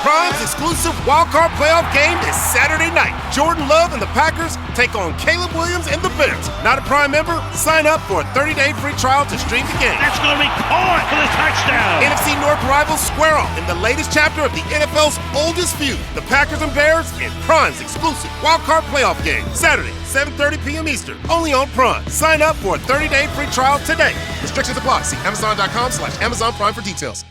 Prime's exclusive wildcard playoff game is Saturday night. Jordan Love and the Packers take on Caleb Williams and the Bears. Not a Prime member? Sign up for a 30-day free trial to stream the game. That's going to be caught for the touchdown. NFC North rivals square off in the latest chapter of the NFL's oldest feud. The Packers and Bears in Prime's exclusive wildcard playoff game. Saturday, 7:30 p.m. Eastern. Only on Prime. Sign up for a 30-day free trial today. Restrictions apply. See Amazon.com/Amazon Prime for details.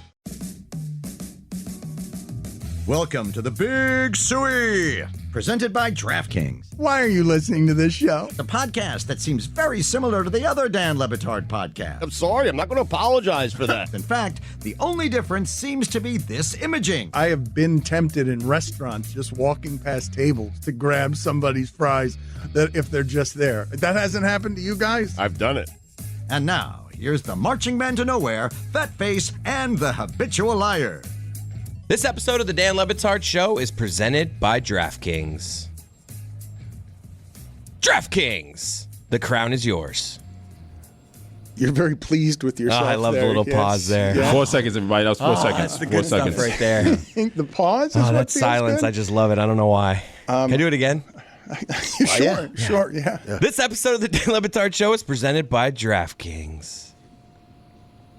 Welcome to the Big Suey, presented by DraftKings, Why are you listening to this show? the podcast that seems very similar to the other Dan Le Batard podcast. I'm sorry, I'm not going to apologize for that. In fact, the only difference seems to be this imaging. I have been tempted in restaurants just walking past tables to grab somebody's fries that if they're just there. That hasn't happened to you guys? I've done it. And now, here's the marching man to nowhere, Fat Face, and the habitual liar. This episode of the Dan Le Batard Show is presented by DraftKings. DraftKings, the crown is yours. You're very pleased with yourself. I love there. the little Yes. pause there. Yeah. 4 seconds, everybody. That was 4 seconds. That's the 4 good seconds. stuff right there. The pause is Oh, what that feels silence. good? I just love it. I don't know why. Can I do it again? Sure, yeah. This episode of the Dan Le Batard Show is presented by DraftKings.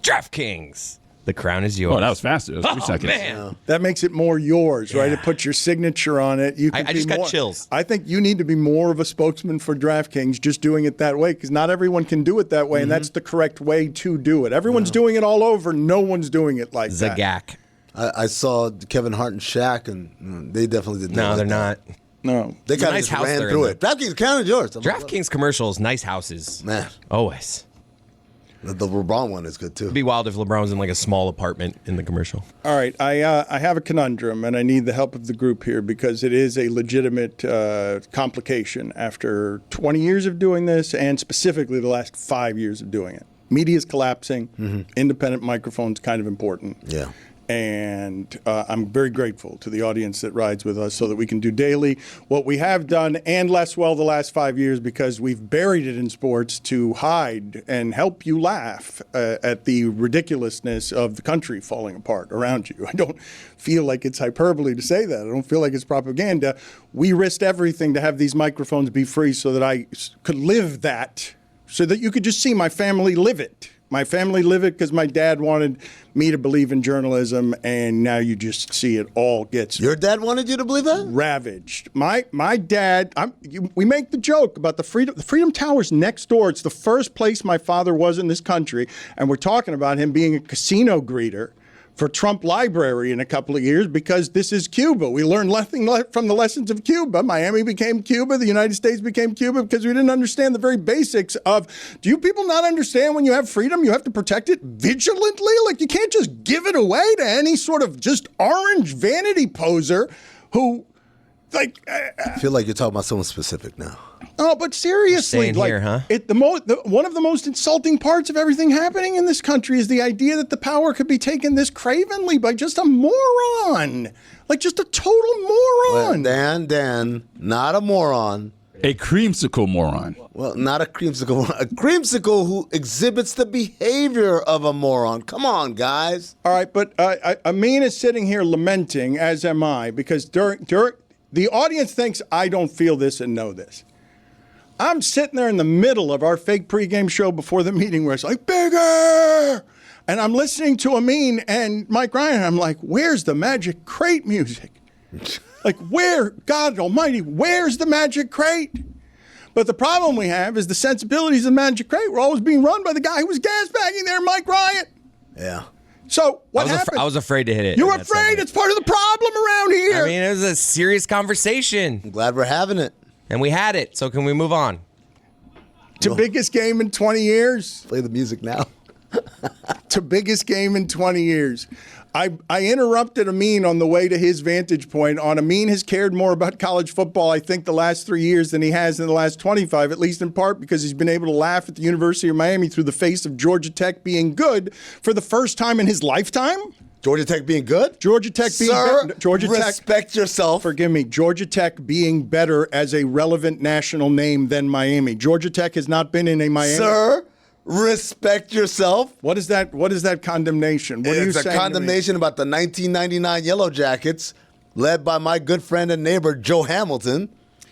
DraftKings, the crown is yours. Oh, that was faster. That was 3 seconds. Man. That makes it more yours, right? It puts your signature on it. You I could just be got more, chills. I think you need to be more of a spokesman for DraftKings just doing it that way because not everyone can do it that way, and that's the correct way to do it. Everyone's doing it all over. No one's doing it like that. Zagak. I saw Kevin Hart and Shaq, and they definitely didn't. No, do it they're like that. not. No. They It's a kind of nice just house ran they're through in, it. DraftKings count is yours. DraftKings commercials, nice houses. Man, Always. the LeBron one is good too. It'd be wild if LeBron's in like a small apartment in the commercial. All right, I have a conundrum, and I need the help of the group here because it is a legitimate complication after 20 years of doing this, and specifically the last 5 years of doing it. Media's collapsing. Independent microphones kind of important. Yeah. And I'm very grateful to the audience that rides with us so that we can do daily what we have done and less well the last 5 years because we've buried it in sports to hide and help you laugh at the ridiculousness of the country falling apart around you. I don't feel like it's hyperbole to say that. I don't feel like it's propaganda. We risked everything to have these microphones be free so that I could live that, so that you could just see my family live it. My family live it because my dad wanted me to believe in journalism, and now you just see it all gets Your dad wanted you to believe that? ravaged. My dad, we make the joke about the Freedom Tower's next door. It's the first place my father was in this country, and we're talking about him being a casino greeter for Trump Library in a couple of years because this is Cuba. We learned nothing from the lessons of Cuba. Miami became Cuba. The United States became Cuba because we didn't understand the very basics of, do you people not understand when you have freedom, you have to protect it vigilantly? Like you can't just give it away to any sort of just orange vanity poser who, like... I feel like you're talking about someone specific now. Oh, but seriously, Staying like here, huh? one of the most insulting parts of everything happening in this country is the idea that the power could be taken this cravenly by just a moron, like just a total moron. Well, Dan, not a moron. A creamsicle moron. Well, not a creamsicle. A creamsicle who exhibits the behavior of a moron. Come on, guys. All right, but Amin is sitting here lamenting, as am I, because during the audience thinks I don't feel this and know this. I'm sitting there in the middle of our fake pregame show before the meeting where it's like, bigger! And I'm listening to Amin and Mike Ryan. I'm like, where's the Magic Crate music? Like, where, God almighty, where's the Magic Crate? But the problem we have is the sensibilities of the Magic Crate were always being run by the guy who was gasbagging there, Mike Ryan. Yeah. So what happened? I was afraid to hit it. You were in that afraid? segment. It's part of the problem around here. I mean, it was a serious conversation, I'm glad we're having it. and we had it. So can we move on? to biggest game in 20 years. Play the music now. To biggest game in 20 years. I interrupted Amin on the way to his vantage point on Amin has cared more about college football, I think, the last 3 years than he has in the last 25, at least in part because he's been able to laugh at the University of Miami through the face of Georgia Tech being good for the first time in his lifetime. Georgia Tech being good? Georgia Tech being Sir, Georgia Tech, respect yourself. Forgive me. Georgia Tech being better as a relevant national name than Miami. Georgia Tech has not been in a Miami. Sir, respect yourself. What is that? What is that condemnation? What are you It's a saying to me? condemnation about the 1999 Yellow Jackets led by my good friend and neighbor, Joe Hamilton.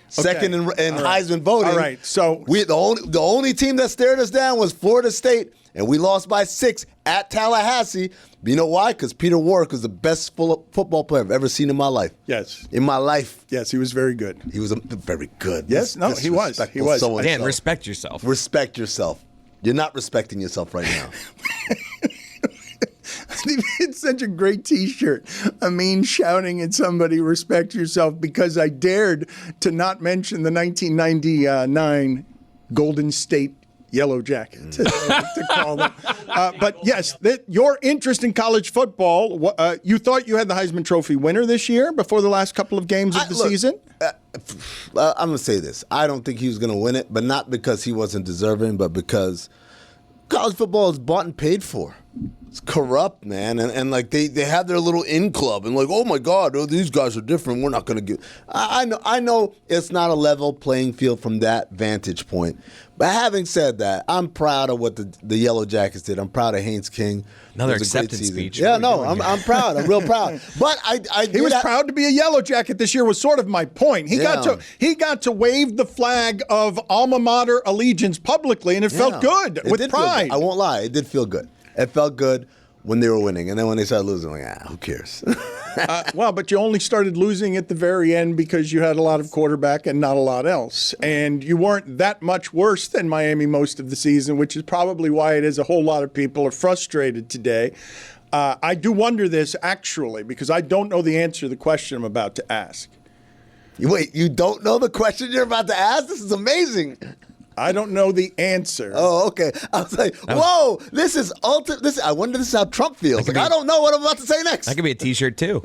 Second in Heisman voting. All right, so the only team that stared us down was Florida State, and we lost by 6 at Tallahassee. You know why? Because Peter Warrick was the best football player I've ever seen in my life. Yes. In my life. Yes, he was very good. He was very good. Yes, no, he was. He was. Dan, respect yourself. Respect yourself. You're not respecting yourself right now. It's such a great T-shirt. Amin shouting at somebody, respect yourself, because I dared to not mention the 1999 Golden State Yellow Jackets, to call them. But yes, your interest in college football, you thought you had the Heisman Trophy winner this year before the last couple of games of the season? I'm going to say this. I don't think he was going to win it, but not because he wasn't deserving, but because college football is bought and paid for. It's corrupt, man, and like they have their little in club, and like, oh my God, these guys are different. We're not going to get. I know it's not a level playing field from that vantage point. But having said that, I'm proud of what the Yellow Jackets did. I'm proud of Haynes King. Another acceptance speech. Yeah, no, I'm proud. I'm real proud. But he was proud to be a Yellow Jacket this year. Was sort of my point. He got to wave the flag of alma mater allegiance publicly, and it felt good with pride. I won't lie, it did feel good. It felt good when they were winning, and then when they started losing, I'm like, who cares? Well, but you only started losing at the very end because you had a lot of quarterback and not a lot else. And you weren't that much worse than Miami most of the season, which is probably why it is a whole lot of people are frustrated today. I do wonder this, actually, because I don't know the answer to the question I'm about to ask. Wait, you don't know the question you're about to ask? This is amazing. I don't know the answer. Oh, okay. I was like, whoa, this is ultimate. I wonder this is how Trump feels. Like, I don't know what I'm about to say next. That could be a T-shirt, too.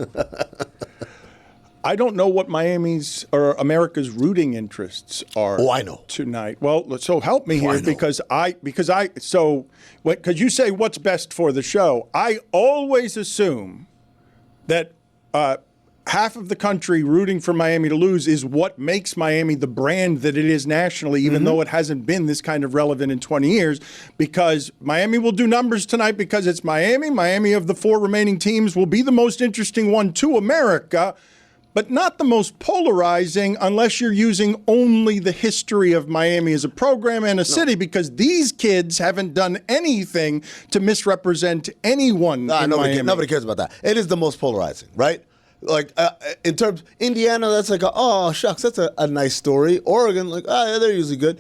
I don't know what Miami's or America's rooting interests are. Oh, I know. Tonight. Well, so help me here because you say what's best for the show. I always assume that half of the country rooting for Miami to lose is what makes Miami the brand that it is nationally, even though it hasn't been this kind of relevant in 20 years, because Miami will do numbers tonight because it's Miami. Miami of the 4 remaining teams will be the most interesting one to America, but not the most polarizing unless you're using only the history of Miami as a program and a city, because these kids haven't done anything to misrepresent anyone in Miami. Nobody cares about that. It is the most polarizing, right? Like, in terms, Indiana, that's like, oh, shucks, that's a nice story. Oregon, like, yeah, they're usually good.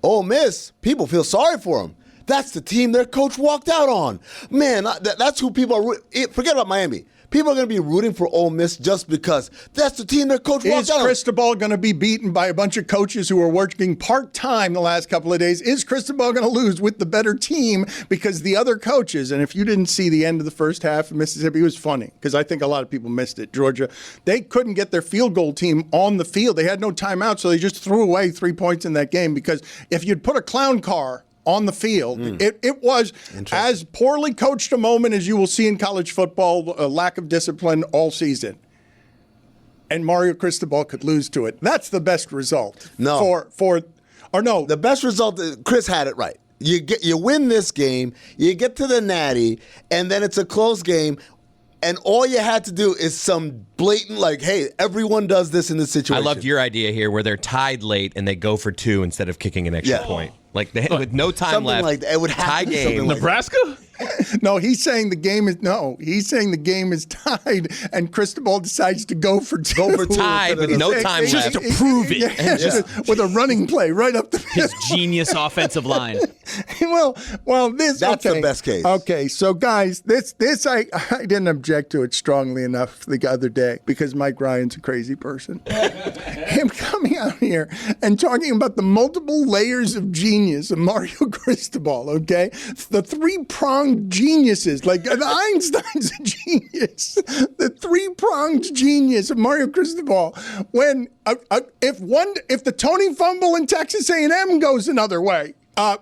Ole Miss, people feel sorry for them. That's the team their coach walked out on. Man, that's who people are. Forget about Miami. People are going to be rooting for Ole Miss just because that's the team their coach walked out on. Is Cristobal going to be beaten by a bunch of coaches who are working part-time the last couple of days? Is Cristobal going to lose with the better team because the other coaches, and if you didn't see the end of the first half of Mississippi, it was funny because I think a lot of people missed it. Georgia, they couldn't get their field goal team on the field. They had no timeout, so they just threw away 3 points in that game because if you'd put a clown car on the field, it was as poorly coached a moment as you will see in college football, a lack of discipline all season. And Mario Cristobal could lose to it. That's the best result. The best result, Chris had it right. You win this game, you get to the Natty, and then it's a close game. And all you had to do is some blatant, like, hey, everyone does this in this situation. I loved your idea here where they're tied late and they go for 2 instead of kicking an extra point. Like, with no time left. Like that. It would have to be game. like Nebraska? No, he's saying the game is tied, and Cristobal decides to go for 2. Go for 2 tied with no time left. Just to prove it. With a running play right up the His genius offensive line. That's the best case. Okay, so guys, this I didn't object to it strongly enough the other day because Mike Ryan's a crazy person. Him coming out here and talking about the multiple layers of genius of Mario Cristobal, okay? The 3-pronged geniuses, like Einstein's a genius. The 3-pronged genius of Mario Cristobal. When if the Tony fumble in Texas A&M goes another way,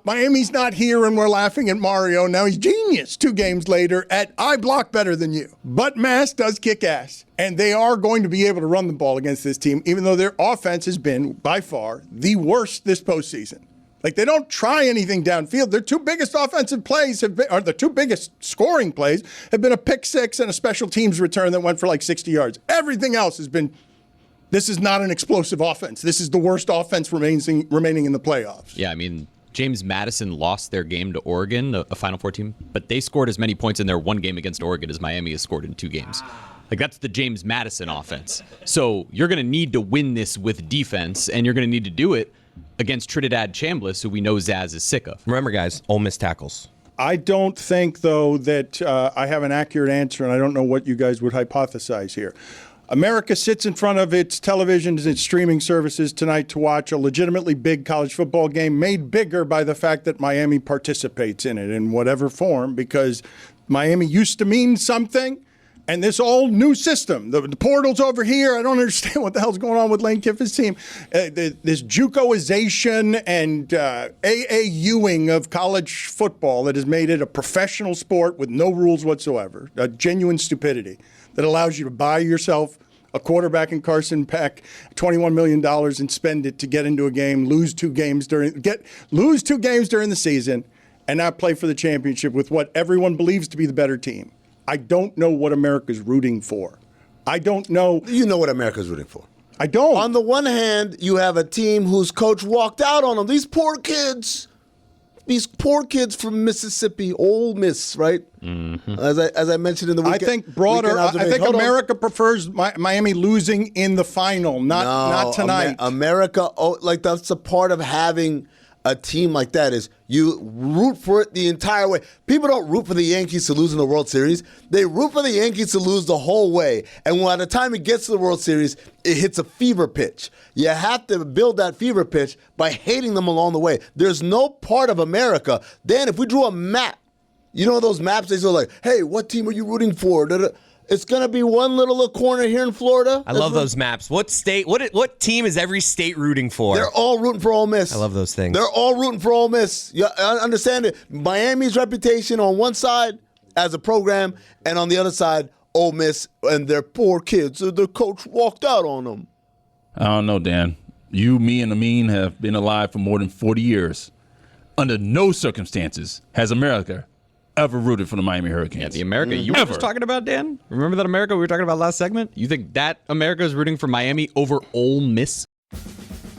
Miami's not here and we're laughing at Mario. Now he's genius 2 games later at I block better than you. But Mass does kick ass. And they are going to be able to run the ball against this team, even though their offense has been, by far, the worst this postseason. Like, they don't try anything downfield. Their two biggest offensive plays or the two biggest scoring plays have been a pick six and a special teams return that went for like 60 yards. Everything else has been, this is not an explosive offense. This is the worst offense remaining in the playoffs. Yeah, I mean, James Madison lost their game to Oregon, a Final Four team, but they scored as many points in their one game against Oregon as Miami has scored in 2 games. Like, that's the James Madison offense. So you're going to need to win this with defense, and you're going to need to do it against Trinidad Chambliss, who we know Zaz is sick of. Remember, guys, Ole Miss tackles. I don't think, though, that I have an accurate answer, and I don't know what you guys would hypothesize here. America sits in front of its televisions and its streaming services tonight to watch a legitimately big college football game made bigger by the fact that Miami participates in it in whatever form, because Miami used to mean something. And this all new system, the portal's over here. I don't understand what the hell's going on with Lane Kiffin's team. This JUCOization and AAUing of college football that has made it a professional sport with no rules whatsoever, a genuine stupidity that allows you to buy yourself a quarterback in Carson Peck, $21 million, and spend it to get into a game, lose 2 games during the season, and not play for the championship with what everyone believes to be the better team. I don't know what America's rooting for. I don't know. You know what America's rooting for. I don't. On the one hand, you have a team whose coach walked out on them. These poor kids from Mississippi, Ole Miss, right? Mm-hmm. As I mentioned in the weekend. I think broader. I think America prefers Miami losing in the final, not tonight. America, like that's a part of having a team like that is you root for it the entire way. People don't root for the Yankees to lose in the World Series. They root for the Yankees to lose the whole way. And by the time it gets to the World Series, it hits a fever pitch. You have to build that fever pitch by hating them along the way. There's no part of America. Dan, if we drew a map, you know those maps, they say like, hey, what team are you rooting for? It's going to be one little corner here in Florida. I love those maps. What state? What team is every state rooting for? They're all rooting for Ole Miss. I love those things. They're all rooting for Ole Miss. You understand it? Miami's reputation on one side as a program, and on the other side, Ole Miss and their poor kids. Their coach walked out on them. I don't know, Dan. You, me, and Amin have been alive for more than 40 years. Under no circumstances has America ever rooted for the Miami Hurricanes. Yeah, the America you were just talking about, Dan? Remember that America we were talking about last segment? You think that America is rooting for Miami over Ole Miss?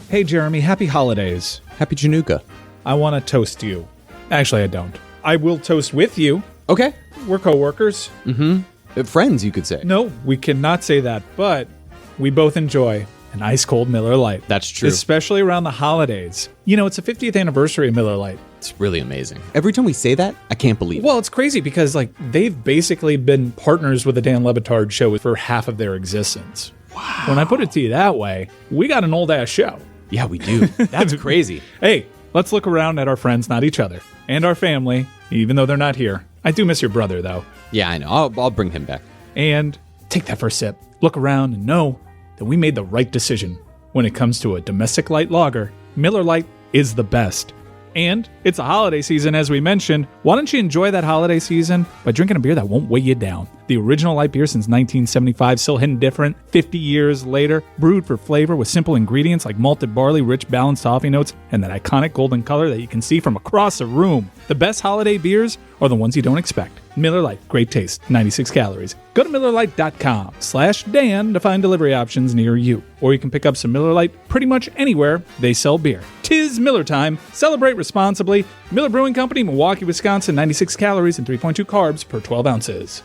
Hey, Jeremy, happy holidays. Happy Chinooka. I want to toast you. Actually, I don't. I will toast with you. Okay. We're coworkers. Mm-hmm. Friends, you could say. No, we cannot say that, but we both enjoy an ice-cold Miller Lite. That's true. Especially around the holidays. You know, it's the 50th anniversary of Miller Lite. It's really amazing. Every time we say that, I can't believe it. Well, it's crazy because, like, they've basically been partners with the Dan Le Batard show for half of their existence. Wow. When I put it to you that way, we got an old-ass show. Yeah, we do. That's crazy. Hey, let's look around at our friends, not each other, and our family, even though they're not here. I do miss your brother, though. Yeah, I know. I'll bring him back. And take that first sip. Look around and know that we made the right decision. When it comes to a domestic light lager, Miller Lite is the best. And it's a holiday season, as we mentioned. Why don't you enjoy that holiday season by drinking a beer that won't weigh you down? The original light beer since 1975, still hitting different 50 years later, brewed for flavor with simple ingredients like malted barley, rich balanced toffee notes, and that iconic golden color that you can see from across the room. The best holiday beers are the ones you don't expect. Miller Lite, great taste, 96 calories. Go to MillerLite.com/Dan to find delivery options near you. Or you can pick up some Miller Lite pretty much anywhere they sell beer. 'Tis Miller time. Celebrate responsibly. Miller Brewing Company, Milwaukee, Wisconsin, 96 calories and 3.2 carbs per 12 ounces.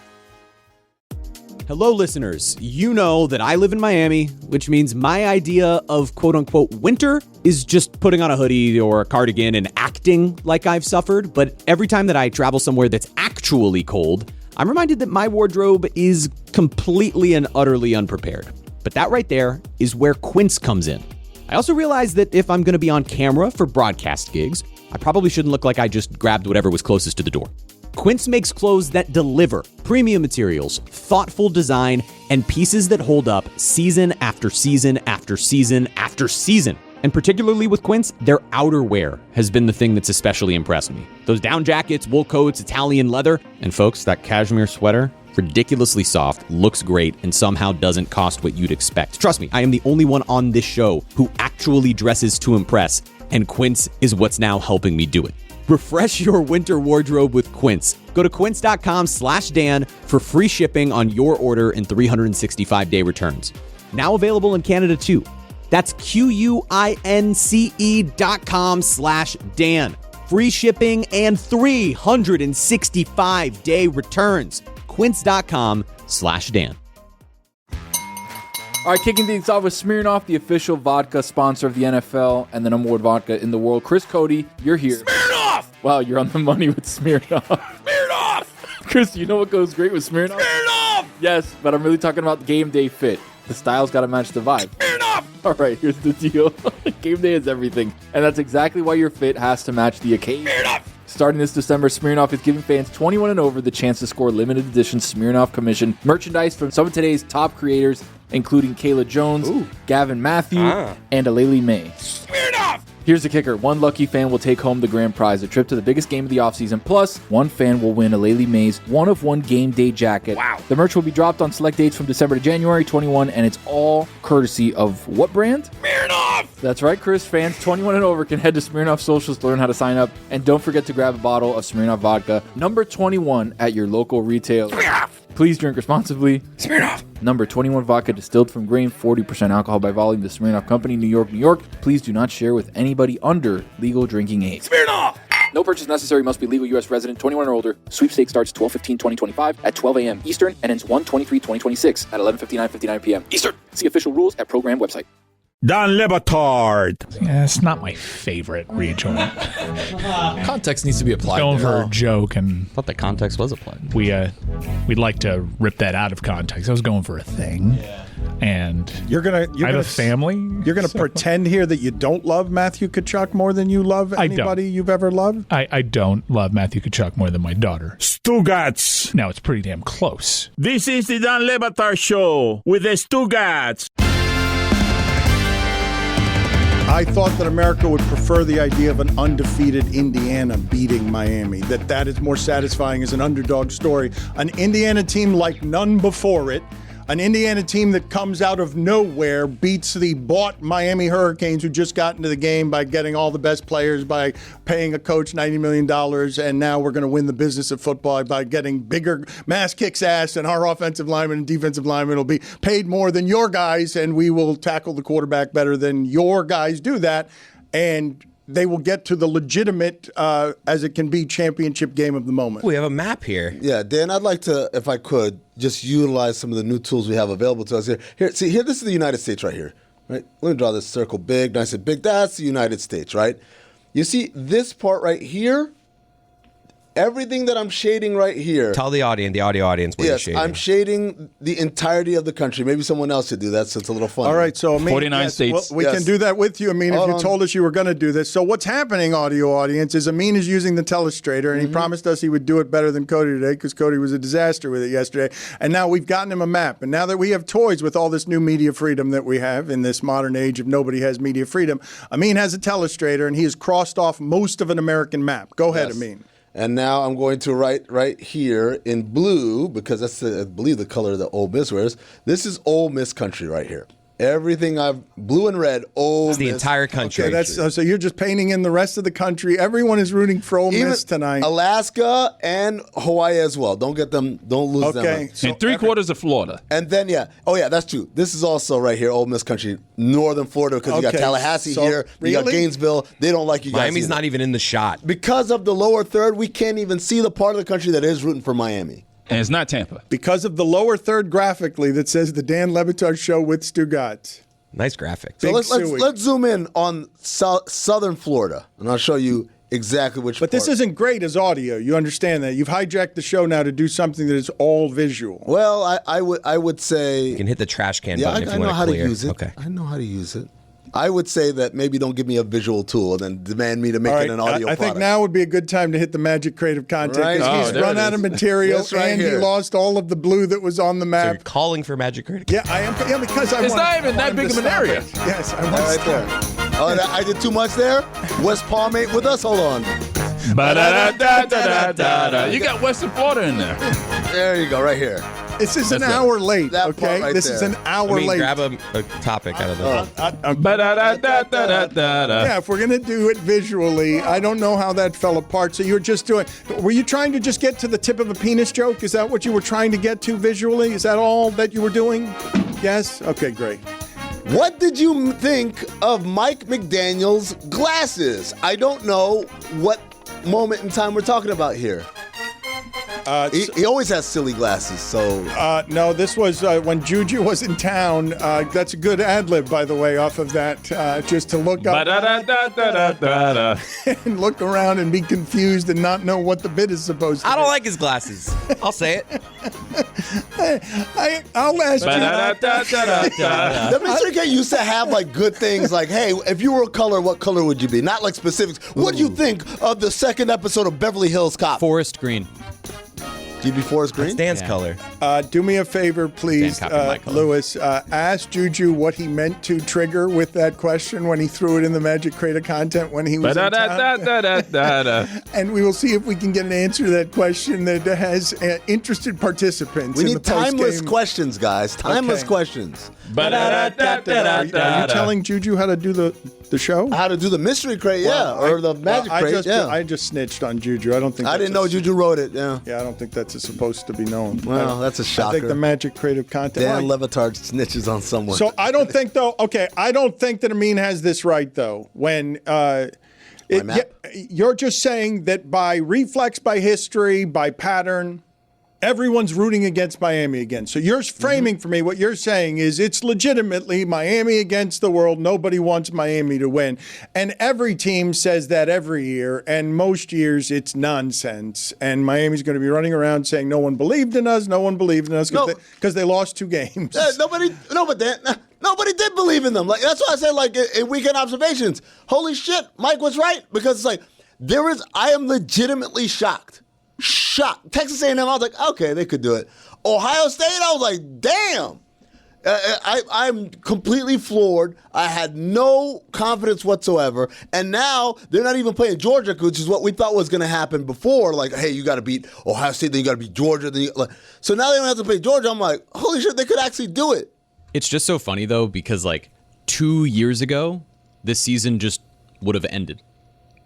Hello, listeners. You know that I live in Miami, which means my idea of quote-unquote winter is just putting on a hoodie or a cardigan and acting like I've suffered. But every time that I travel somewhere that's actually cold, I'm reminded that my wardrobe is completely and utterly unprepared. But that right there is where Quince comes in. I also realized that if I'm going to be on camera for broadcast gigs, I probably shouldn't look like I just grabbed whatever was closest to the door. Quince makes clothes that deliver premium materials, thoughtful design, and pieces that hold up season after season after season after season. And particularly with Quince, their outerwear has been the thing that's especially impressed me. Those down jackets, wool coats, Italian leather, and folks, that cashmere sweater, ridiculously soft, looks great, and somehow doesn't cost what you'd expect. Trust me, I am the only one on this show who actually dresses to impress. and Quince is what's now helping me do it. Refresh your winter wardrobe with Quince. Go to quince.com/Dan for free shipping on your order and 365-day returns. Now available in Canada too. That's QUINCE.com/Dan. Free shipping and 365-day returns. Quince.com/Dan. All right, kicking things off with Smirnoff, the official vodka sponsor of the NFL and the number one vodka in the world. Chris Cody, you're here. Smirnoff! Wow, you're on the money with Smirnoff. Smirnoff! Chris, you know what goes great with Smirnoff? Smirnoff! Yes, but I'm really talking about game day fit. The style's got to match the vibe. Smirnoff! All right, here's the deal. Game day is everything, and that's exactly why your fit has to match the occasion. Smirnoff! Starting this December, Smirnoff is giving fans 21 and over the chance to score limited edition Smirnoff commission merchandise from some of today's top creators, including Kayla Jones, Gavin Matthew, and Aleli May. Smirnoff! Here's the kicker. One lucky fan will take home the grand prize, a trip to the biggest game of the offseason. Plus, one fan will win Aleli May's one-of-one game day jacket. Wow. The merch will be dropped on select dates from December to January 21, and it's all courtesy of what brand? Smirnoff! That's right, Chris. Fans 21 and over can head to Smirnoff socials to learn how to sign up. And don't forget to grab a bottle of Smirnoff vodka, number 21 at your local retailer. Smirnoff! Please drink responsibly. Smirnoff! Number 21 vodka distilled from grain, 40% alcohol by volume. The Smirnoff Company, New York, New York. Please do not share with anybody under legal drinking age. Smirnoff! No purchase necessary. Must be legal U.S. resident, 21 or older. Sweepstakes starts 12/15/2025 at 12 a.m. Eastern and ends 1/23/2026 at 11:59 p.m. Eastern. See official rules at program website. Don Le Batard! Yeah, it's not my favorite rejoin. Context needs to be applied. Going for a joke, and I thought the context was applied. we'd like to rip that out of context. I was going for a thing, and I have a family. You're gonna pretend here that you don't love Matthew Tkachuk more than you love anybody you've ever loved? I don't love Matthew Tkachuk more than my daughter. Stugotz! Now, it's pretty damn close. This is the Don Le Batard Show with the Stugotz. I thought that America would prefer the idea of an undefeated Indiana beating Miami, that is more satisfying as an underdog story. An Indiana team like none before it, an Indiana team that comes out of nowhere, beats the bought Miami Hurricanes, who just got into the game by getting all the best players, by paying a coach $90 million, and now we're going to win the business of football by getting bigger mass kicks ass, and our offensive linemen and defensive linemen will be paid more than your guys, and we will tackle the quarterback better than your guys do that, and they will get to the legitimate, as it can be, championship game of the moment. We have a map here. Yeah, Dan, I'd like to, if I could, just utilize some of the new tools we have available to us here. Here, see, here, this is the United States right here, right? Let me draw this circle big, nice and big. That's the United States, right? You see this part right here? Everything that I'm shading right here. Tell the audio audience what you're shading. I'm shading the entirety of the country. Maybe someone else should do that, so it's a little fun. All right, so Amin, 49 states. we can do that with you, Amin, if you told us you were going to do this. So what's happening, audio audience, is Amin is using the telestrator, and he promised us he would do it better than Cody today because Cody was a disaster with it yesterday. And now we've gotten him a map. And now that we have toys with all this new media freedom that we have in this modern age of nobody has media freedom, Amin has a telestrator, and he has crossed off most of an American map. Go ahead, Amin. And now I'm going to write right here in blue, because that's, I believe, the color that Ole Miss wears. This is Ole Miss country right here. Everything blue and red, Ole Miss. The entire country. Okay, so you're just painting in the rest of the country. Everyone is rooting for Ole Miss tonight. Alaska and Hawaii as well. Don't lose them. Okay. And three-quarters of Florida. And then, that's true. This is also right here, Ole Miss country, northern Florida, because you got Tallahassee here, you got Gainesville. They don't like you guys. Miami's not even in the shot. Because of the lower third, we can't even see the part of the country that is rooting for Miami. And it's not Tampa. Because of the lower third graphically that says the Dan Le Batard Show with Stugotz. Nice graphic. So let's zoom in on southern Florida, and I'll show you exactly which But this isn't great as audio. You understand that. You've hijacked the show now to do something that is all visual. Well, I would say... You can hit the trash can button if you want to clear. I know how to use it. Okay. I know how to use it. I would say that maybe don't give me a visual tool and then demand me to make it an audio I think now would be a good time to hit the magic creative content because he's run out of material and he lost all of the blue that was on the map. So you're calling for magic creative. Yeah, I am. Yeah, because it's not even that big of an area. Yes, I want right there. Oh, I did too much there. West Palm ain't with us. Hold on. You got Western Florida in there. There you go, right here. This is an That's hour late, That okay? part right This is there. an hour late. Grab a topic out of the. Ba-da-da-da-da-da-da. Yeah, if we're going to do it visually, I don't know how that fell apart. So you were just doing, were you trying to just get to the tip of a penis joke? Is that what you were trying to get to visually? Is that all that you were doing? Yes? Okay, great. What did you think of Mike McDaniel's glasses? I don't know what moment in time we're talking about here. He always has silly glasses, so... No, this was when Juju was in town. That's a good ad-lib, by the way, off of that, just to look up Ba-da-da-da-da-da-da. and look around and be confused and not know what the bit is supposed to be. I don't like his glasses. I'll say it. I'll ask you. Ba-da-da-da-da-da. The mystery guy used to have like good things like, hey, if you were a color, what color would you be? Not like specifics. What do you think of the second episode of Beverly Hills Cop? Forest green. Do you be Forrest Green? Stan's color. Do me a favor, please, Stan copied my color. Lewis. Ask Juju what he meant to trigger with that question when he threw it in the Magic Crate of Content when he was in town. Ba-da-da-da-da-da-da. And we will see if we can get an answer to that question that has interested participants. We in need the post-game. timeless questions, guys. Timeless Okay. questions. Are you telling Juju how to do the show? How to do the mystery crate, or the magic crate, I just snitched on Juju. I don't think I didn't know Juju wrote it, yeah. Yeah, I don't think that's supposed to be known. Well, that's a I shocker. think the Magic Crate of Content. Dan Why? Levitard snitches on someone. So I don't think I don't think that Amin has this right though. When you're just saying that by reflex, by history, by pattern, everyone's rooting against Miami again. So you're framing for me what you're saying is it's legitimately Miami against the world. Nobody wants Miami to win. And every team says that every year. And most years it's nonsense. And Miami's going to be running around saying no one believed in us. No one believed in us because they lost 2 games. Nobody did believe in them. Like that's why I said, like in weekend observations, holy shit, Mike was right, because it's like I am legitimately shocked. Texas A&M, I was like, okay, they could do it. Ohio State, I was like, damn. I'm completely floored. I had no confidence whatsoever. And now they're not even playing Georgia, which is what we thought was going to happen before. Like, hey, you got to beat Ohio State, then you got to beat Georgia. So now they don't have to play Georgia. I'm like, holy shit, they could actually do it. It's just so funny, though, because like 2 years ago, this season just would have ended.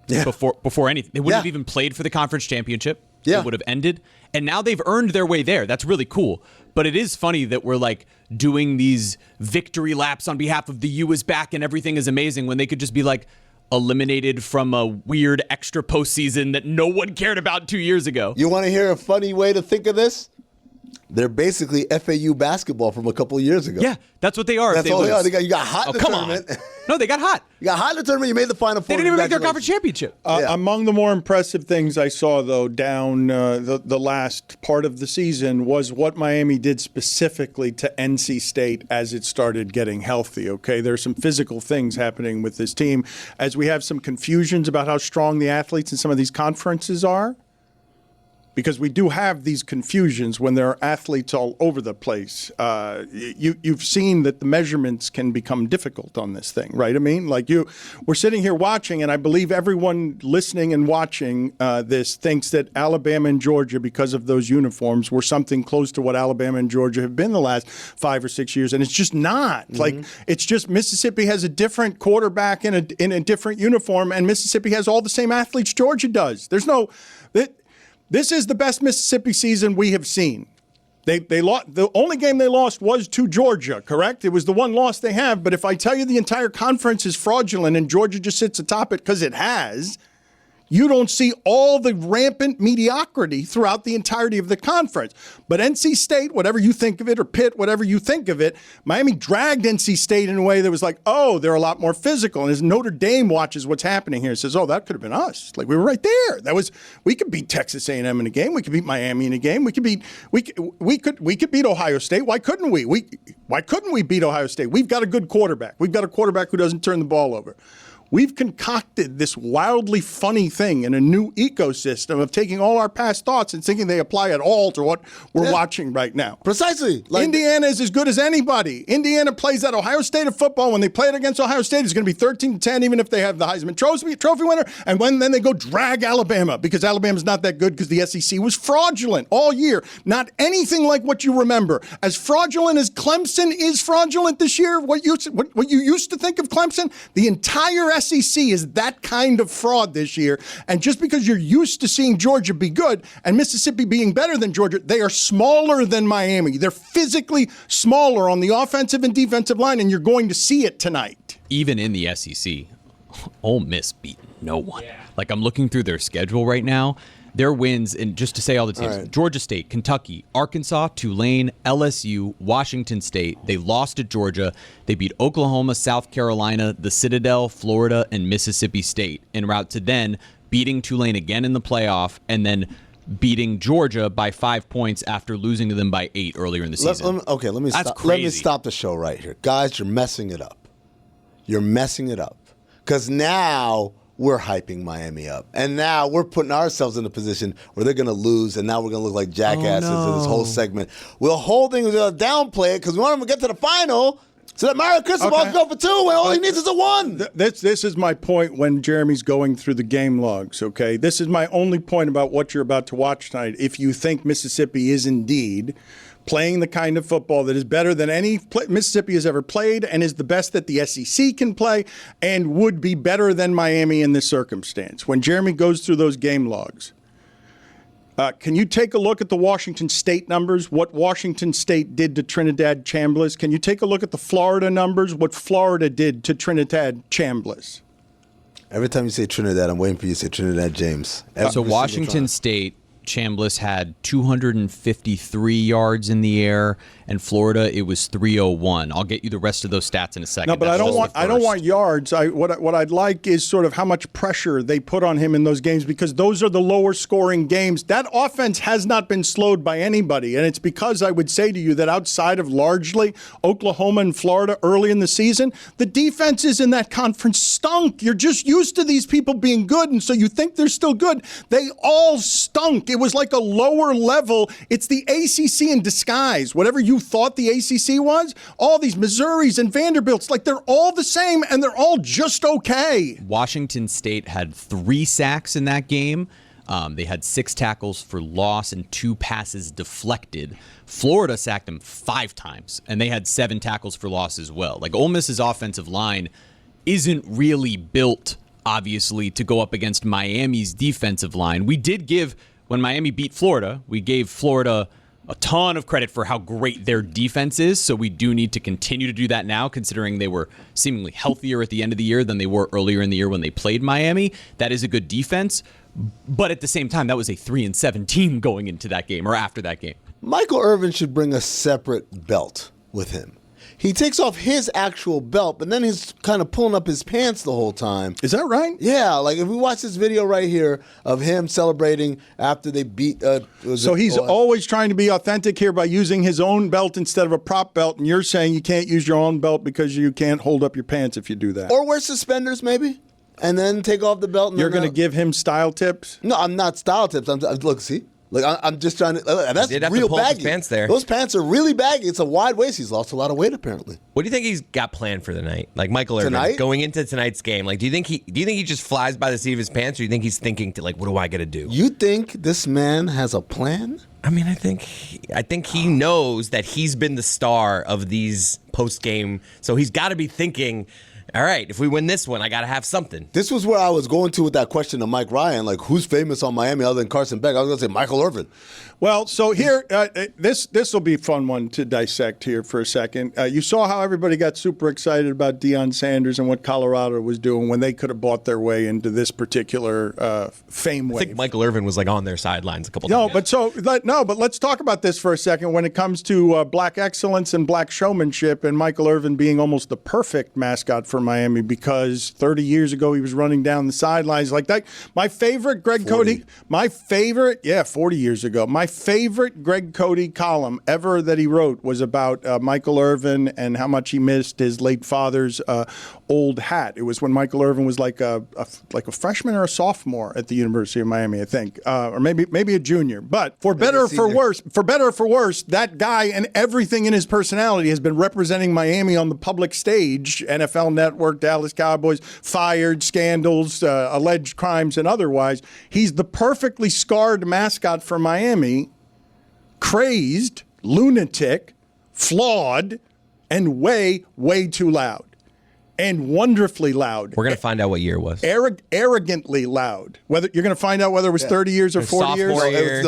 Yeah. Before anything. They wouldn't have even played for the conference championship. Yeah. It would have ended. And now they've earned their way there. That's really cool. But it is funny that we're like doing these victory laps on behalf of the U is back and everything is amazing when they could just be like eliminated from a weird extra postseason that no one cared about 2 years ago. You want to hear a funny way to think of this? They're basically FAU basketball from a couple of years ago. Yeah, that's what they are. That's all they are. You got hot in the tournament. No, they got hot. You got hot in the tournament. You made the Final Four. They didn't even make their conference championship. Among the more impressive things I saw, though, down the last part of the season was what Miami did specifically to NC State as it started getting healthy, okay? There's some physical things happening with this team as we have some confusions about how strong the athletes in some of these conferences are. Because we do have these confusions when there are athletes all over the place. You've seen that the measurements can become difficult on this thing, right? I mean, like we're sitting here watching, and I believe everyone listening and watching this thinks that Alabama and Georgia, because of those uniforms, were something close to what Alabama and Georgia have been the last 5 or 6 years, and it's just not. Mm-hmm. Like it's just Mississippi has a different quarterback in a different uniform, and Mississippi has all the same athletes Georgia does. There's no. This is the best Mississippi season we have seen. They lost. The only game they lost was to Georgia, correct? It was the one loss they have. But if I tell you the entire conference is fraudulent and Georgia just sits atop it because it has, you don't see all the rampant mediocrity throughout the entirety of the conference. But NC State, whatever you think of it, or Pitt, whatever you think of it, Miami dragged NC State in a way that was like, oh, they're a lot more physical. And as Notre Dame watches what's happening here, it says, oh, that could have been us. Like, we were right there. We could beat Texas A&M in a game. We could beat Miami in a game. We could beat Ohio State. Why couldn't we? Why couldn't we beat Ohio State? We've got a good quarterback. We've got a quarterback who doesn't turn the ball over. We've concocted this wildly funny thing in a new ecosystem of taking all our past thoughts and thinking they apply at all to what we're watching right now. Precisely. Indiana is as good as anybody. Indiana plays that Ohio State of football. When they play it against Ohio State, it's going to be 13-10, even if they have the Heisman Trophy winner. And then they go drag Alabama because Alabama's not that good because the SEC was fraudulent all year. Not anything like what you remember. As fraudulent as Clemson is fraudulent this year, what you used to think of Clemson, the entire SEC is that kind of fraud this year. And just because you're used to seeing Georgia be good and Mississippi being better than Georgia, they are smaller than Miami. They're physically smaller on the offensive and defensive line, and you're going to see it tonight. Even in the SEC, Ole Miss beat no one. Like, I'm looking through their schedule right now. Their wins, and just to say all the teams, Georgia State, Kentucky, Arkansas, Tulane, LSU, Washington State. They lost to Georgia. They beat Oklahoma, South Carolina, the Citadel, Florida, and Mississippi State en route to then beating Tulane again in the playoff and then beating Georgia by 5 points after losing to them by 8 earlier in the season. Let me stop. Let me stop the show right here. Guys, you're messing it up. You're messing it up. Because now we're hyping Miami up. And now we're putting ourselves in a position where they're going to lose, and now we're going to look like jackasses in this whole segment. We'll downplay it because we want them to get to the final so that Mario Cristobal can go for 2 when all he needs is a 1. This is my point when Jeremy's going through the game logs, okay? This is my only point about what you're about to watch tonight. If you think Mississippi is indeed playing the kind of football that is better than any Mississippi has ever played and is the best that the SEC can play and would be better than Miami in this circumstance. When Jeremy goes through those game logs, can you take a look at the Washington State numbers, what Washington State did to Trinidad Chambliss? Can you take a look at the Florida numbers, what Florida did to Trinidad Chambliss? Every time you say Trinidad, I'm waiting for you to say Trinidad James. So Washington State, Chambliss had 253 yards in the air, and Florida it was 301. I'll get you the rest of those stats in a second. No, but I don't want yards. What I'd like is sort of how much pressure they put on him in those games, because those are the lower scoring games. That offense has not been slowed by anybody, and it's because I would say to you that outside of largely Oklahoma and Florida early in the season, the defenses in that conference stunk. You're just used to these people being good, and so you think they're still good. They all stunk. It was like a lower level. It's the ACC in disguise. Whatever you thought the ACC was, all these Missouris and Vanderbilts, like they're all the same and they're all just okay. Washington State had 3 sacks in that game. They had 6 tackles for loss and 2 passes deflected. Florida sacked them 5 times, and they had 7 tackles for loss as well. Like, Ole Miss's offensive line isn't really built, obviously, to go up against Miami's defensive line. We did give... When Miami beat Florida, we gave Florida a ton of credit for how great their defense is, so we do need to continue to do that now, considering they were seemingly healthier at the end of the year than they were earlier in the year when they played Miami. That is a good defense, but at the same time, that was a 3-7 team going into that game or after that game. Michael Irvin should bring a separate belt with him. He takes off his actual belt, but then he's kind of pulling up his pants the whole time. Is that right? Yeah, like if we watch this video right here of him celebrating after they beat... so he's always trying to be authentic here by using his own belt instead of a prop belt, and you're saying you can't use your own belt because you can't hold up your pants if you do that. Or wear suspenders, maybe, and then take off the belt. And you're going to give him style tips? No, I'm not style tips. Look, see? Like I'm just trying to. That's did have real to pull up baggy. his pants there. Those pants are really baggy. It's a wide waist. He's lost a lot of weight apparently. What do you think he's got planned for the night? Like Michael Irvin going into tonight's game. Like, do you think he just flies by the seat of his pants, or do you think he's thinking to like, what do I got to do? You think this man has a plan? I mean, I think he knows that he's been the star of these post game, so he's got to be thinking, all right, if we win this one, I got to have something. This was where I was going to with that question to Mike Ryan, like who's famous on Miami other than Carson Beck? I was going to say Michael Irvin. Well, so here, this will be a fun one to dissect here for a second. You saw how everybody got super excited about Deion Sanders and what Colorado was doing when they could have bought their way into this particular fame wave. I think Michael Irvin was like on their sidelines a couple times. But let's talk about this for a second when it comes to black excellence and black showmanship and Michael Irvin being almost the perfect mascot for for Miami because 30 years ago he was running down the sidelines like that. My favorite Greg 40 years ago. My favorite Greg Cody column ever that he wrote was about Michael Irvin and how much he missed his late father's old hat. It was when Michael Irvin was like a freshman or a sophomore at the University of Miami, I think, or maybe a junior. But for better or for worse, that guy and everything in his personality has been representing Miami on the public stage. NFL Network, Dallas Cowboys, fired, scandals, alleged crimes, and otherwise. He's the perfectly scarred mascot for Miami. Crazed, lunatic, flawed, and way, way too loud. And wonderfully loud. We're going to find out what year it was. Arrogantly loud. Whether you're going to find out whether it was 30 years or 40 years.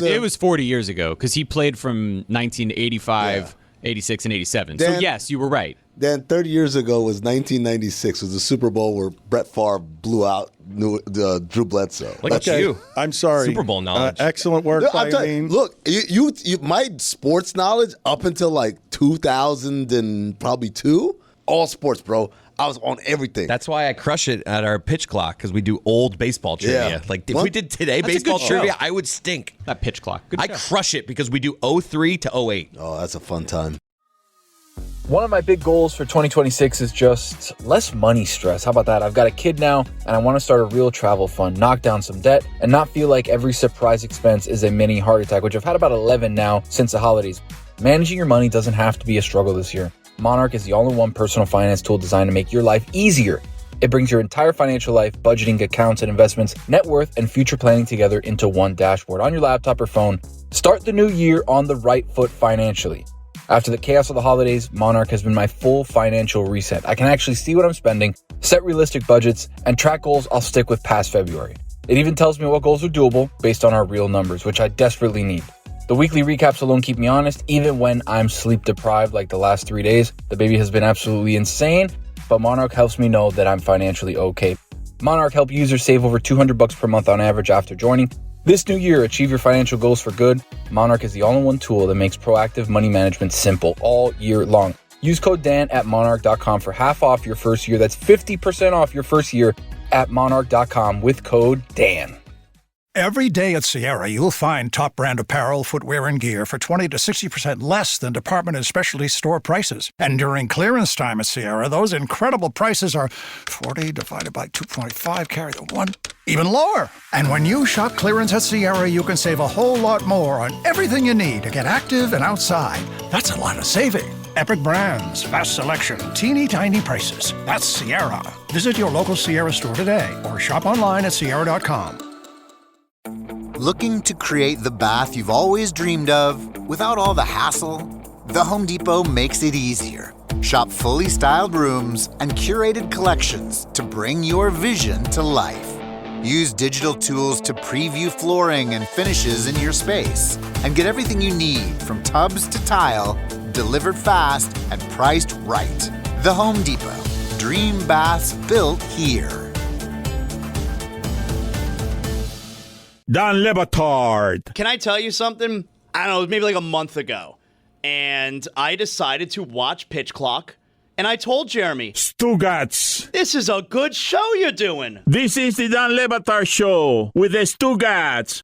It was 40 years ago because he played from 1985, 86, and 87. So yes, you were right. Dan, 30 years ago was 1996. Was the Super Bowl where Brett Favre blew out Drew Bledsoe. Look at you. I'm sorry. Super Bowl knowledge. Excellent work, Eileen. Look, you, my sports knowledge up until like 2000 and probably 2, all sports, bro. I was on everything. That's why I crush it at our pitch clock because we do old baseball trivia. Yeah. Like if we did today baseball trivia, I would stink. That pitch clock. I crush it because we do 03 to 08. Oh, that's a fun time. One of my big goals for 2026 is just less money stress. How about that? I've got a kid now, and I want to start a real travel fund, knock down some debt, and not feel like every surprise expense is a mini heart attack, which I've had about 11 now since the holidays. Managing your money doesn't have to be a struggle this year. Monarch is the all-in-one personal finance tool designed to make your life easier. It brings your entire financial life, budgeting, accounts, and investments, net worth, and future planning together into one dashboard on your laptop or phone. Start the new year on the right foot financially. After the chaos of the holidays, Monarch has been my full financial reset. I can actually see what I'm spending, set realistic budgets, and track goals I'll stick with past February. It even tells me what goals are doable based on our real numbers, which I desperately need. The weekly recaps alone keep me honest, even when I'm sleep deprived like the last 3 days. The baby has been absolutely insane, but Monarch helps me know that I'm financially okay. Monarch help users save over $200 per month on average after joining. This new year, achieve your financial goals for good. Monarch is the all-in-one tool that makes proactive money management simple all year long. Use code Dan at monarch.com for half off your first year. That's 50% off your first year at monarch.com with code Dan. Every day at Sierra, you'll find top brand apparel, footwear, and gear for 20 to 60% less than department and specialty store prices. And during clearance time at Sierra, those incredible prices are 40 divided by 2.5, carry the 1, even lower. And when you shop clearance at Sierra, you can save a whole lot more on everything you need to get active and outside. That's a lot of saving. Epic brands, vast selection, teeny tiny prices. That's Sierra. Visit your local Sierra store today or shop online at Sierra.com. Looking to create the bath you've always dreamed of without all the hassle? The Home Depot makes it easier. Shop fully styled rooms and curated collections to bring your vision to life. Use digital tools to preview flooring and finishes in your space and get everything you need from tubs to tile delivered fast and priced right. The Home Depot. Dream baths built here. Don Batard. Can I tell you something? I don't know, maybe like a month ago. And I decided to watch Pitch Clock. And I told Jeremy, Stugotz. This is a good show you're doing. This is the Don Batard Show with the Stugotz.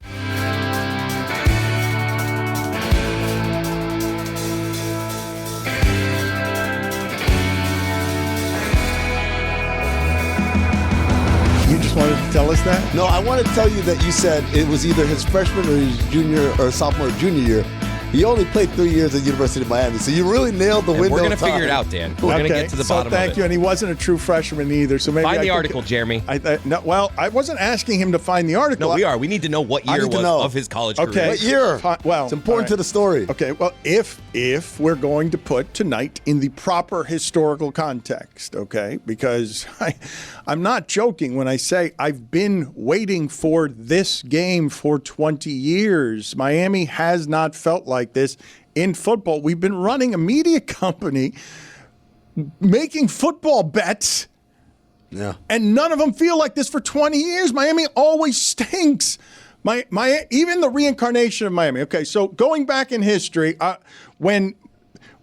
Wanted to tell us that? No, I want to tell you that you said it was either his freshman or his junior or sophomore or junior year. He only played 3 years at the University of Miami, so you really nailed the window. We're going to figure it out, Dan. We're going to get to the bottom of it. Thank you, and he wasn't a true freshman either. So maybe find the article, Jeremy. I wasn't asking him to find the article. No, we are. We need to know what year was of his college career. Okay, what year? Well, it's important to the story. Okay, well, if we're going to put tonight in the proper historical context, okay, because I'm not joking when I say I've been waiting for this game for 20 years. Miami has not felt like this. In football, we've been running a media company making football bets, and none of them feel like this for 20 years. Miami always stinks. Even the reincarnation of Miami. Okay, so going back in history, when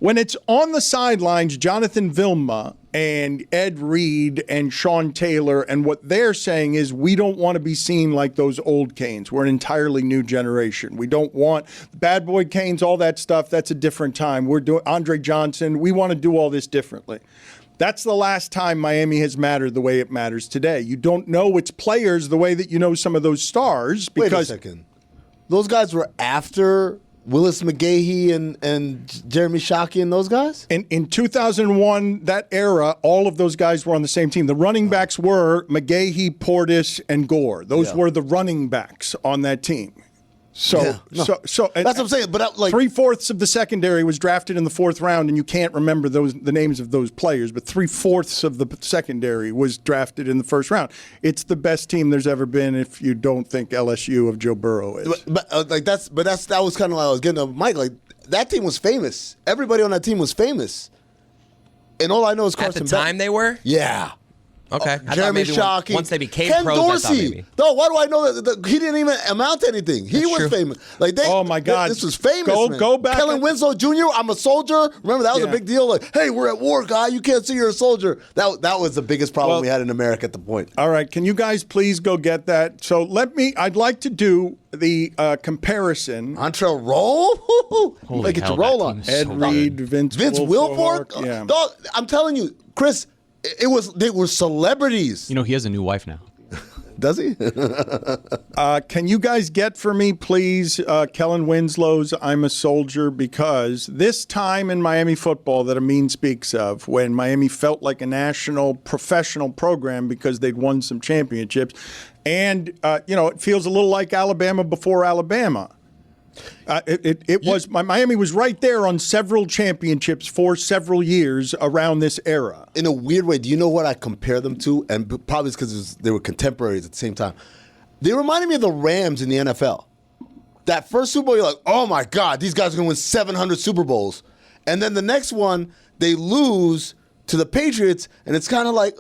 it's on the sidelines, Jonathan Vilma and Ed Reed and Sean Taylor, and what they're saying is we don't want to be seen like those old Canes. We're an entirely new generation. We don't want bad boy Canes, all that stuff. That's a different time. We're doing Andre Johnson. We want to do all this differently. That's the last time Miami has mattered the way it matters today. You don't know its players the way that you know some of those stars. Because wait a second. Those guys were after Willis McGahee and Jeremy Shockey and those guys? In 2001, that era, all of those guys were on the same team. The running backs were McGahee, Portis, and Gore. Those were the running backs on that team. So that's what I'm saying. But 3/4 of the secondary was drafted in the 4th round, and you can't remember the names of those players. But 3/4 of the secondary was drafted in the 1st round. It's the best team there's ever been. If you don't think LSU of Joe Burrow is, that was kind of like I was getting to Mike. Like that team was famous. Everybody on that team was famous, and all I know is Carson. At the time they were. Yeah. Okay. Jeremy Shockey. Once they became Ken pros, Dorsey. I thought maybe. No, why do I know that he didn't even amount to anything? He was famous. Oh my God, this was famous. Go back. Kellen Winslow Jr. I'm a soldier. Remember that was a big deal. Like, hey, we're at war, guy. You can't say you're a soldier. That was the biggest problem we had in America at the point. All right, can you guys please go get that? So I'd like to do the comparison. Entree roll. Holy get your roll on. Ed Reed, Vince Wilfork. Yeah. Dog, I'm telling you, Chris. They were celebrities. You know, he has a new wife now. Does he? Can you guys get for me, please, Kellen Winslow's I'm a Soldier? Because this time in Miami football that Amin speaks of, when Miami felt like a national professional program because they'd won some championships, and, it feels a little like Alabama before Alabama. Miami was right there on several championships for several years around this era. In a weird way, do you know what I compare them to? And probably it's because they were contemporaries at the same time. They reminded me of the Rams in the NFL. That first Super Bowl, you're like, oh my God, these guys are going to win 700 Super Bowls. And then the next one, they lose to the Patriots, and it's kind of like,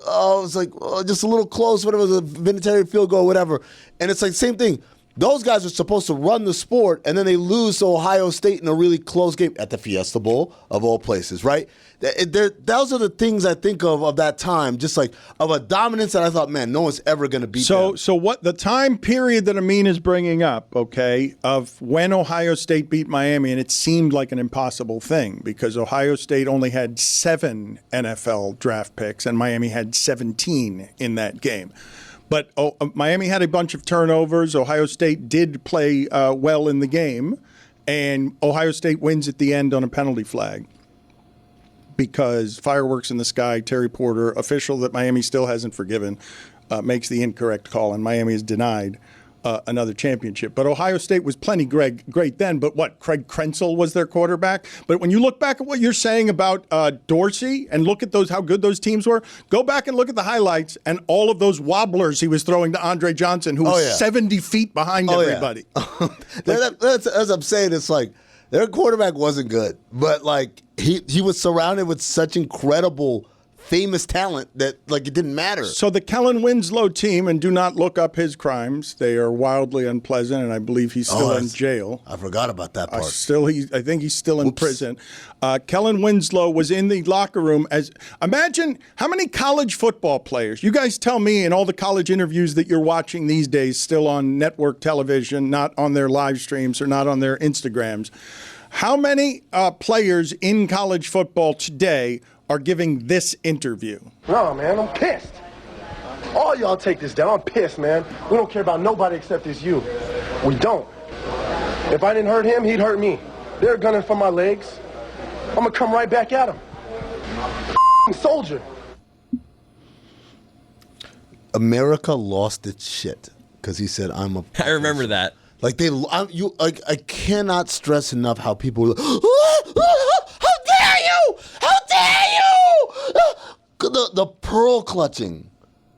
just a little close, whatever, it was a vintage field goal, whatever. And it's like the same thing. Those guys are supposed to run the sport, and then they lose to Ohio State in a really close game at the Fiesta Bowl, of all places, right? Those are the things I think of that time, just like of a dominance that I thought, man, no one's ever going to beat them. So what the time period that Amin is bringing up, okay, of when Ohio State beat Miami, and it seemed like an impossible thing because Ohio State only had 7 NFL draft picks, and Miami had 17 in that game. But Miami had a bunch of turnovers. Ohio State did play well in the game, and Ohio State wins at the end on a penalty flag because fireworks in the sky. Terry Porter, official that Miami still hasn't forgiven, makes the incorrect call, and Miami is denied another championship. But Ohio State was plenty great then. But Craig Krenzel was their quarterback. But when you look back at what you're saying about Dorsey and look at how good those teams were, go back and look at the highlights and all of those wobblers he was throwing to Andre Johnson, who was 70 feet behind everybody. As I'm saying, it's like their quarterback wasn't good, but like he was surrounded with such incredible famous talent that it didn't matter. So the Kellen Winslow team, and do not look up his crimes. They are wildly unpleasant, and I believe he's still in jail. I forgot about that part. I think he's still in prison. Kellen Winslow was in the locker room imagine how many college football players, you guys tell me in all the college interviews that you're watching these days, still on network television, not on their live streams or not on their Instagrams. How many players in college football today are giving this interview? No, man, I'm pissed. All y'all take this down. I'm pissed, man. We don't care about nobody except it's you. We don't. If I didn't hurt him, he'd hurt me. They're gunning for my legs. I'm gonna come right back at him. Soldier. America lost its shit because he said, "I'm a." I remember that. I cannot stress enough how people were like, how dare you! How dare you! The pearl clutching.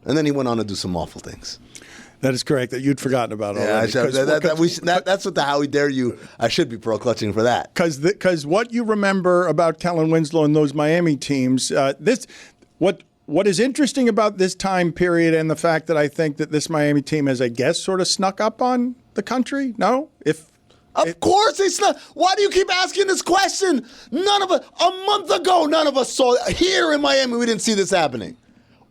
And then he went on to do some awful things. That is correct. That you'd forgotten about already. That's what the how dare you. I should be pearl clutching for that. Because what you remember about Kellen Winslow and those Miami teams, what is interesting about this time period and the fact that I think that this Miami team has, I guess, sort of snuck up on the country? No? Of course they snuck. Why do you keep asking this question? None of us, a month ago, none of us saw it. Here in Miami, we didn't see this happening.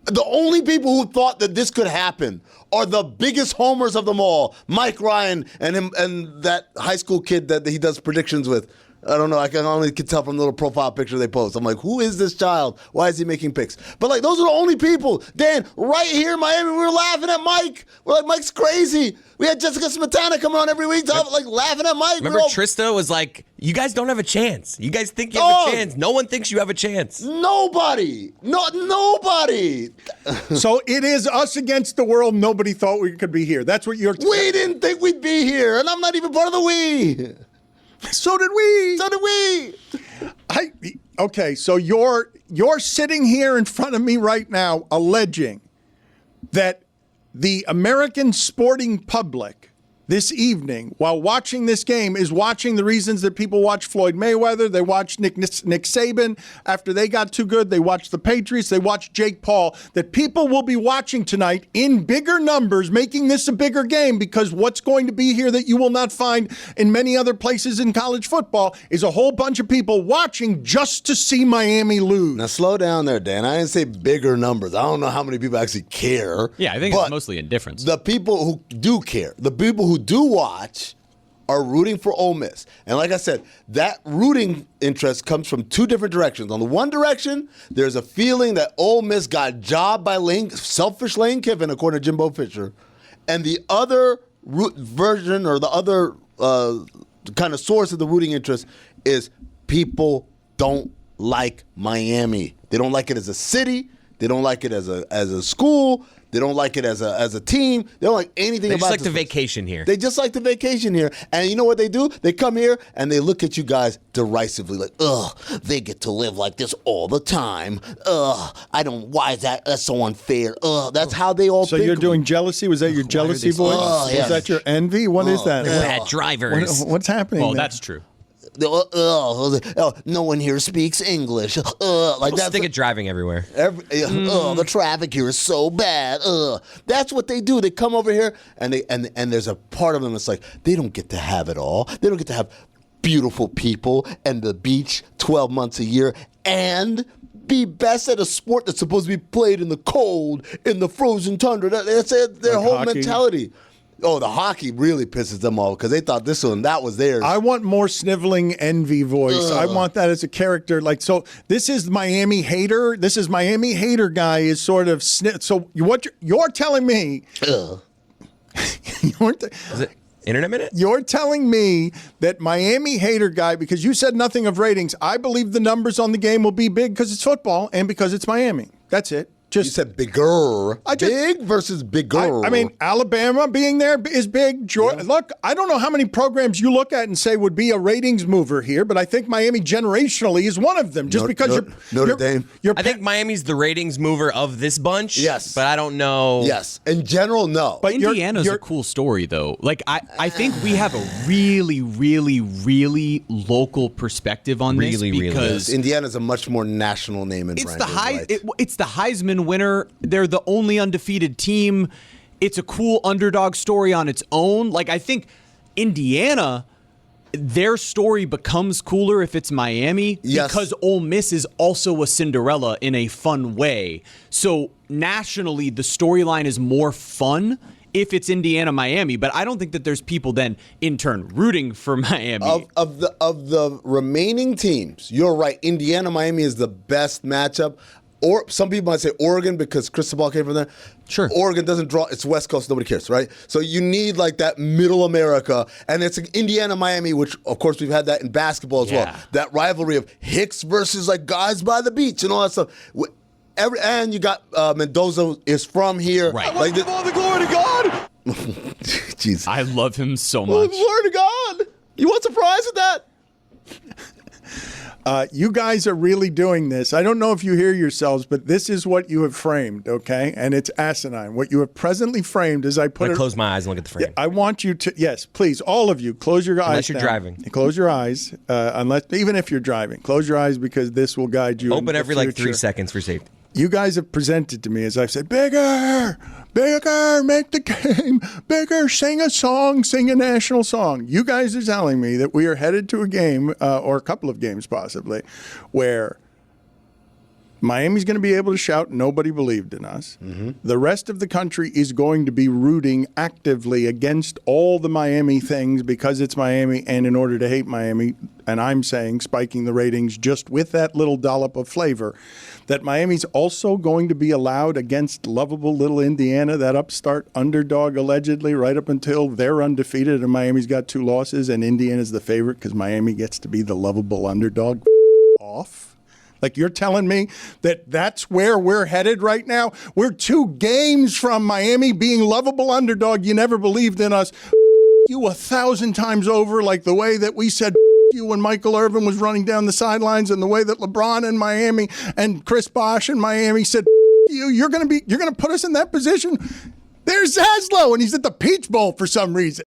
The only people who thought that this could happen are the biggest homers of them all, Mike Ryan and him and that high school kid that he does predictions with. I don't know. I can only tell from the little profile picture they post. I'm like, who is this child? Why is he making picks? But like, those are the only people. Dan, right here in Miami, we were laughing at Mike. We're like, Mike's crazy. We had Jessica Smetana coming on every week, like laughing at Mike. Remember, Trista was like, "You guys don't have a chance. You guys think you have a chance. No one thinks you have a chance. Nobody. Nobody." So it is us against the world. Nobody thought we could be here. That's what you're. We didn't think we'd be here, and I'm not even part of the we. So did we. So did we. Okay, so you're sitting here in front of me right now alleging that the American sporting public this evening, while watching this game, is watching the reasons that people watch Floyd Mayweather. They watch Nick Saban. After they got too good, they watched the Patriots. They watched Jake Paul. That people will be watching tonight in bigger numbers, making this a bigger game, because what's going to be here that you will not find in many other places in college football is a whole bunch of people watching just to see Miami lose. Now, slow down there, Dan. I didn't say bigger numbers. I don't know how many people actually care. Yeah, I think it's mostly indifference. The people who do care, the people who do watch, are rooting for Ole Miss. And like I said, that rooting interest comes from two different directions. On the one direction, there's a feeling that Ole Miss got jobbed by selfish Lane Kiffin, according to Jimbo Fisher. And the other version, or the other kind of source of the rooting interest, is people don't like Miami. They don't like it as a city. They don't like it as a school. They don't like it as a team. They don't like anything about it. They just like the vacation here. They just like the vacation here. And you know what they do? They come here and they look at you guys derisively like, ugh, they get to live like this all the time. Ugh, why is that's so unfair? Ugh, that's how they all think. So you're doing jealousy? Was that your jealousy voice? Yes. Was that your envy? What is that? They're bad drivers. What's happening? Well, that's true. No one here speaks English. Like that's sick of driving everywhere. The traffic here is so bad. That's what they do. They come over here and there's a part of them that's like, they don't get to have it all. They don't get to have beautiful people and the beach 12 months a year and be best at a sport that's supposed to be played in the cold, in the frozen tundra. That's their whole mentality. Oh, the hockey really pisses them off because they thought that was theirs. I want more sniveling envy voice. I want that as a character. Like, so this is Miami hater. This is Miami hater guy is sort of so what you're telling me. Is it Internet Minute? You're telling me that Miami hater guy, because you said nothing of ratings. I believe the numbers on the game will be big because it's football and because it's Miami. That's it. You said bigger. Big versus bigger. I mean, Alabama being there is big. Look, I don't know how many programs you look at and say would be a ratings mover here, but I think Miami generationally is one of them. Just because Notre Dame. I think Miami's the ratings mover of this bunch. Yes. But I don't know. Yes. In general, no. But Indiana's a cool story, though. Like, I think we have a really, really, really local perspective on this because Indiana's a much more national name and brand. It's the Heisman winner. They're the only undefeated team. It's a cool underdog story on its own. Like, I think Indiana, their story becomes cooler if it's Miami because Ole Miss is also a Cinderella in a fun way. So nationally, the storyline is more fun if it's Indiana, Miami, but I don't think that there's people then in turn rooting for Miami. Of the remaining teams, you're right. Indiana, Miami is the best matchup. Or some people might say Oregon because Cristobal came from there. Sure. Oregon doesn't draw. It's West Coast. Nobody cares, right? So you need like that middle America. And it's Indiana, Miami, which, of course, we've had that in basketball as well. That rivalry of Hicks versus like guys by the beach and all that stuff. And you got Mendoza is from here. Right. Like all the glory to God. Jeez. I love him so much. Oh, glory to God. You want surprise with that? You guys are really doing this. I don't know if you hear yourselves, but this is what you have framed, okay? And it's asinine. What you have presently framed is I close my eyes and look at the frame. I want you to, yes, please, all of you, close your eyes. Unless you're driving. Close your eyes, even if you're driving. Close your eyes because this will guide you. Open every like 3 seconds for safety. You guys have presented to me, as I've said, bigger, make the game bigger, sing a song, sing a national song. You guys are telling me that we are headed to a game, or a couple of games possibly, where Miami's going to be able to shout, nobody believed in us. Mm-hmm. The rest of the country is going to be rooting actively against all the Miami things because it's Miami and in order to hate Miami, and I'm saying spiking the ratings just with that little dollop of flavor, that Miami's also going to be allowed against lovable little Indiana, that upstart underdog allegedly, right up until they're undefeated and Miami's got 2 losses and Indiana's the favorite because Miami gets to be the lovable underdog. Off. Like, you're telling me that that's where we're headed right now? We're 2 games from Miami being lovable underdog. You never believed in us. You 1,000 times over, like the way that we said you when Michael Irvin was running down the sidelines, and the way that LeBron in Miami and Chris Bosh in Miami said you. You're gonna put us in that position. There's Zaslow, and he's at the Peach Bowl for some reason.